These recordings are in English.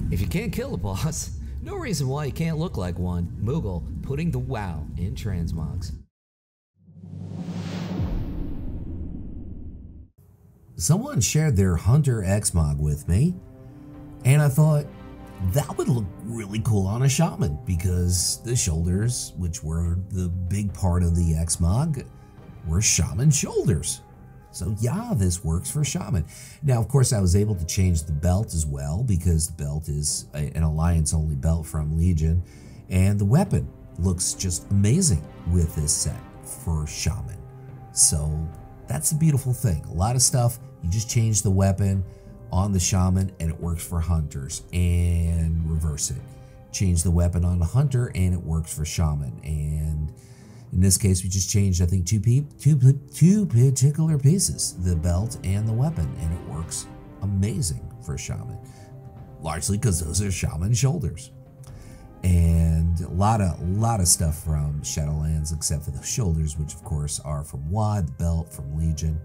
If you can't kill a boss, no reason why you can't look like one. Moogle putting the wow in transmogs. Someone shared their Hunter xmog with me, and I thought that would look really cool on a Shaman because the shoulders, which were the big part of the xmog, were Shaman shoulders. So yeah, this works for Shaman. Now, of course, I was able to change the belt as well because the belt is an alliance-only belt from Legion, and the weapon looks just amazing with this set for Shaman. So that's the beautiful thing. A lot of stuff, you just change the weapon on the Shaman and it works for Hunters, and reverse it. Change the weapon on the Hunter and it works for Shaman. And in this case, we just changed, I think, two particular pieces, the belt and the weapon, and it works amazing for Shaman. Largely because those are Shaman shoulders. And a lot of stuff from Shadowlands, except for the shoulders, which of course are from WoD, the belt from Legion.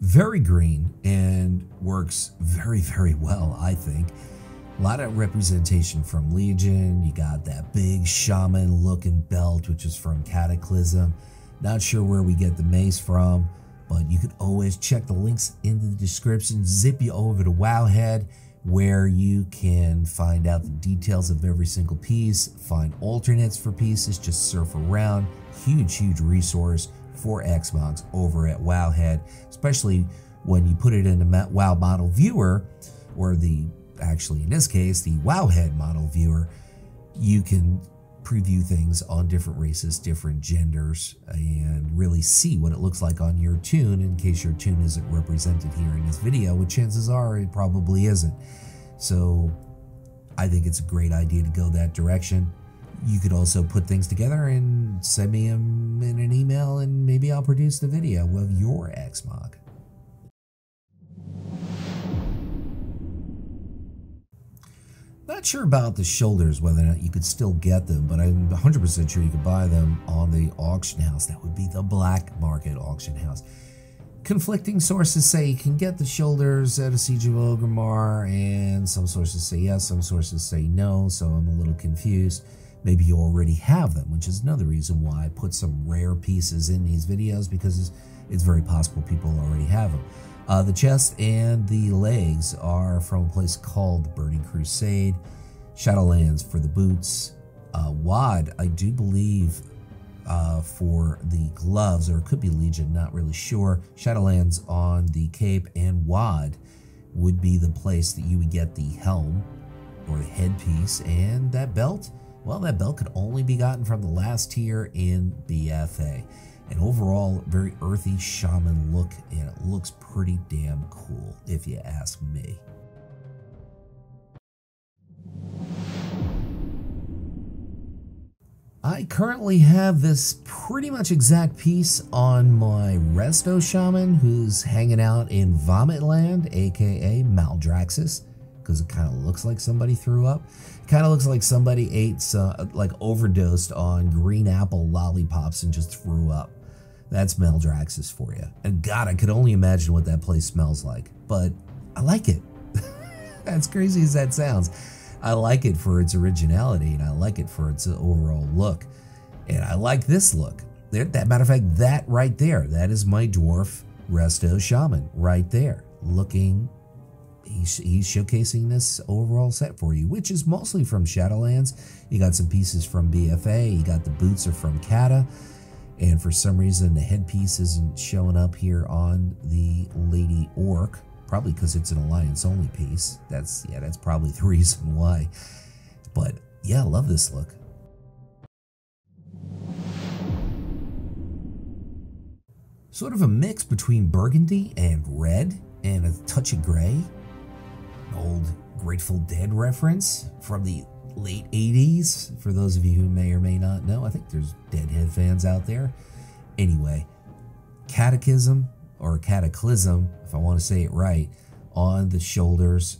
Very green and works very, very well, I think. A lot of representation from Legion. You got that big Shaman looking belt, which is from Cataclysm. Not sure where we get the mace from, but you could always check the links in the description. Zip you over to Wowhead, where you can find out the details of every single piece, find alternates for pieces, just surf around. Huge, huge resource for xmogs over at Wowhead, especially when you put it in the WoW model viewer, or actually in this case, the Wowhead model viewer. You can preview things on different races, different genders, and really see what it looks like on your toon in case your toon isn't represented here in this video, which chances are it probably isn't. So I think it's a great idea to go that direction. You could also put things together and send me them in an email, and maybe I'll produce the video of your xmog. Not sure about the shoulders, whether or not you could still get them, but I'm 100% sure you could buy them on the auction house. That would be the black market auction house. Conflicting sources say you can get the shoulders at a Siege of Orgrimmar, and some sources say yes, some sources say no, so I'm a little confused. Maybe you already have them, which is another reason why I put some rare pieces in these videos, because it's very possible people already have them. The chest and the legs are from a place called Burning Crusade. Shadowlands for the boots. WoD, I do believe, for the gloves, or it could be Legion, not really sure. Shadowlands on the cape, and WoD would be the place that you would get the helm or the headpiece, and that belt. Well, that belt could only be gotten from the last tier in BFA. And overall, very earthy Shaman look, and it looks pretty damn cool, if you ask me. I currently have this pretty much exact piece on my Resto Shaman, who's hanging out in Vomit Land, aka Maldraxxus, because it kind of looks like somebody threw up. Kind of looks like somebody ate overdosed on green apple lollipops and just threw up. That's Maldraxxus for you. And God, I could only imagine what that place smells like. But I like it. As crazy as that sounds, I like it for its originality, and I like it for its overall look. And I like this look. That matter of fact, that right there, that is my dwarf Resto Shaman right there. Looking, he's showcasing this overall set for you, which is mostly from Shadowlands. You got some pieces from BFA. You got the boots are from Cata. And for some reason, the headpiece isn't showing up here on the Lady Orc. Probably because it's an alliance-only piece. That's probably the reason why. But yeah, I love this look. Sort of a mix between burgundy and red and a touch of gray. An old Grateful Dead reference from the late 80s, for those of you who may or may not know. I think there's Deadhead fans out there. Anyway, Catechism, or Cataclysm, if I want to say it right, on the shoulders,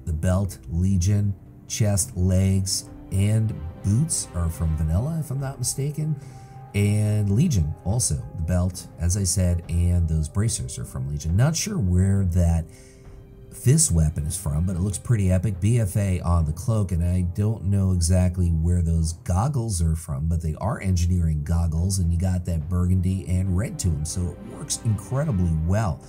the belt, Legion, chest, legs, and boots are from Vanilla, if I'm not mistaken. And Legion also, the belt, as I said, and those bracers are from Legion. Not sure where that fist weapon is from, but it looks pretty epic. BFA on the cloak, and I don't know exactly where those goggles are from, but they are engineering goggles, and you got that burgundy and red to them, so it works incredibly well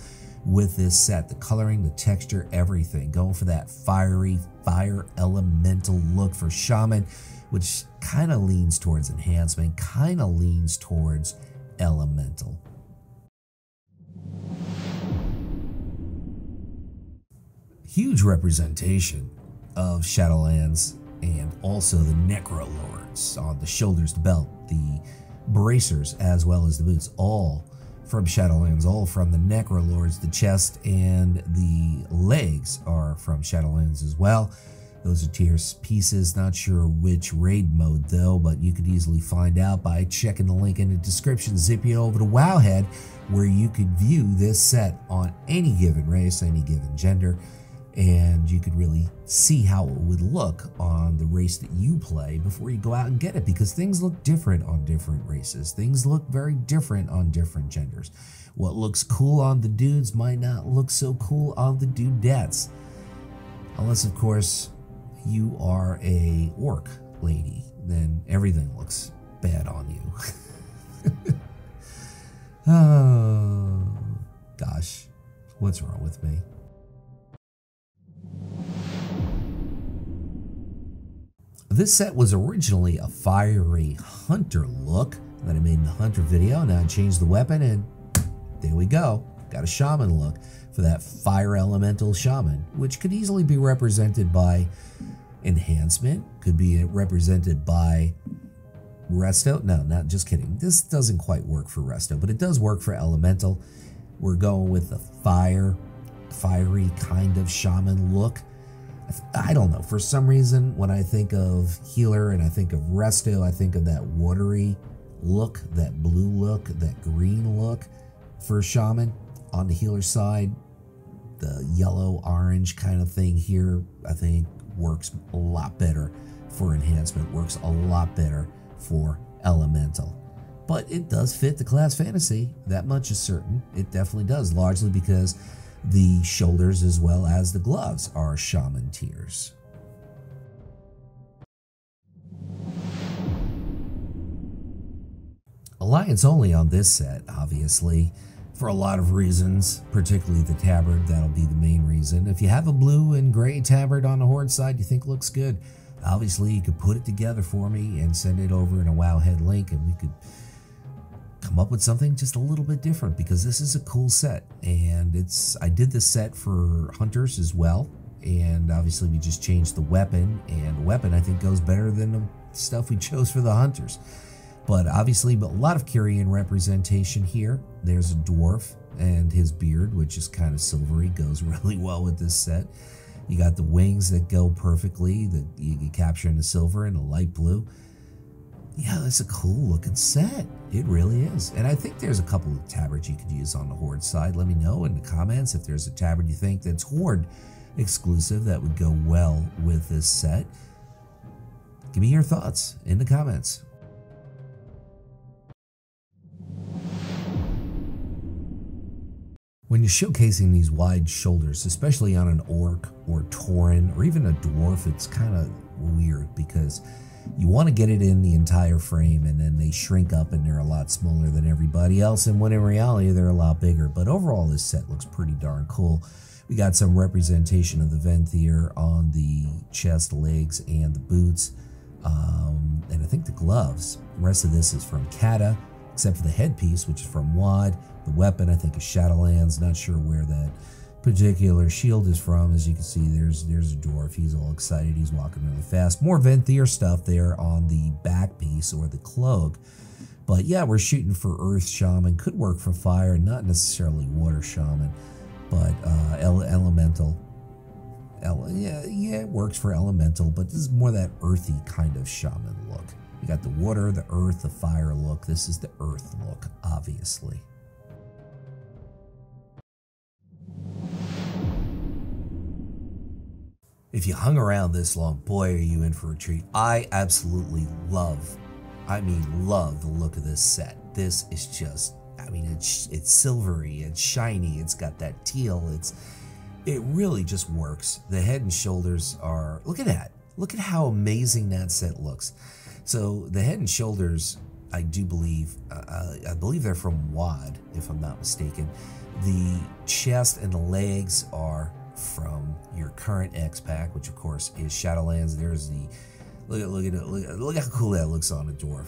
with this set. The coloring, the texture, everything. Going for that fiery, fire elemental look for Shaman, which kind of leans towards enhancement, kind of leans towards elemental. Huge representation of Shadowlands and also the Necrolords on the shoulders, the belt, the bracers, as well as the boots, all from Shadowlands, all from the Necrolords. The chest and the legs are from Shadowlands as well. Those are tier pieces. Not sure which raid mode though, but you could easily find out by checking the link in the description. Zip you over to Wowhead, where you could view this set on any given race, any given gender, and you could really see how it would look on the race that you play before you go out and get it, because things look different on different races. Things look very different on different genders. What looks cool on the dudes might not look so cool on the dudettes. Unless, of course, you are a orc lady, then everything looks bad on you. Oh, gosh, what's wrong with me? This set was originally a fiery hunter look that I made in the hunter video. Now I changed the weapon and there we go. Got a shaman look for that fire elemental shaman, which could easily be represented by enhancement, could be represented by resto. No, not just kidding. This doesn't quite work for resto, but it does work for elemental. We're going with the fiery kind of shaman look. I don't know, for some reason when I think of healer and I think of resto, I think of that watery look, that blue look, that green look for shaman. On the healer side, the yellow orange kind of thing here I think works a lot better for enhancement, works a lot better for elemental. But it does fit the class fantasy, that much is certain. It definitely does, largely because the shoulders as well as the gloves are shaman tiers. Alliance only on this set, obviously, for a lot of reasons, particularly the tabard. That'll be the main reason. If you have a blue and gray tabard on the Horde side you think looks good, obviously you could put it together for me and send it over in a Wowhead link, and we could come up with something just a little bit different, because this is a cool set. And I did this set for hunters as well, and obviously we just changed the weapon, and the weapon I think goes better than the stuff we chose for the hunters. But obviously a lot of Kyrian representation here. There's a dwarf and his beard, which is kind of silvery, goes really well with this set. You got the wings that go perfectly, that you can capture in the silver and the light blue. Yeah, that's a cool looking set. It really is. And I think there's a couple of tabards you could use on the Horde side. Let me know in the comments if there's a tabard you think that's Horde exclusive that would go well with this set. Give me your thoughts in the comments. When you're showcasing these wide shoulders, especially on an orc or tauren or even a dwarf, it's kind of weird because you want to get it in the entire frame and then they shrink up and they're a lot smaller than everybody else, and when in reality they're a lot bigger. But overall this set looks pretty darn cool. We got some representation of the Venthyr on the chest, legs, and the boots, and I think the gloves. The rest of this is from Cata, except for the headpiece, which is from WoD. The weapon I think is Shadowlands. Not sure where that particular shield is from. As you can see, there's a dwarf. He's all excited. He's walking really fast. More Venthyr stuff there on the back piece or the cloak. But yeah, we're shooting for Earth Shaman. Could work for Fire, not necessarily Water Shaman, but Elemental. Yeah, it works for Elemental, but this is more that earthy kind of Shaman look. You got the Water, the Earth, the Fire look. This is the Earth look, obviously. If you hung around this long, boy, are you in for a treat. I absolutely love I mean, love the look of this set. This is just, I mean, it's silvery, it's shiny, it's got that teal, it really just works. The head and shoulders are, look at that. Look at how amazing that set looks. So the head and shoulders, I do believe, I believe they're from WoD, if I'm not mistaken. The chest and the legs are from your current xpac, which of course is Shadowlands. There's the, look how cool that looks on a dwarf.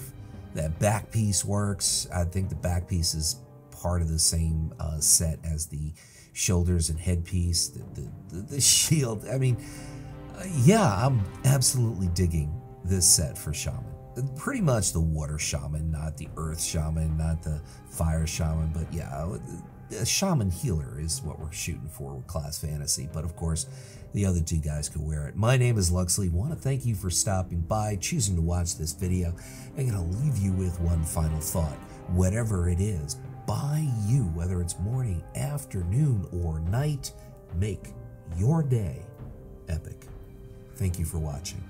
That back piece works. I think the back piece is part of the same set as the shoulders and headpiece, the shield. I mean, yeah, I'm absolutely digging this set for Shaman. Pretty much the water shaman, not the earth shaman, not the fire shaman, but yeah, a shaman healer is what we're shooting for with Class Fantasy. But of course, the other two guys could wear it. My name is Luxeley. I want to thank you for stopping by, choosing to watch this video. I'm going to leave you with one final thought. Whatever it is, by you, whether it's morning, afternoon, or night, make your day epic. Thank you for watching.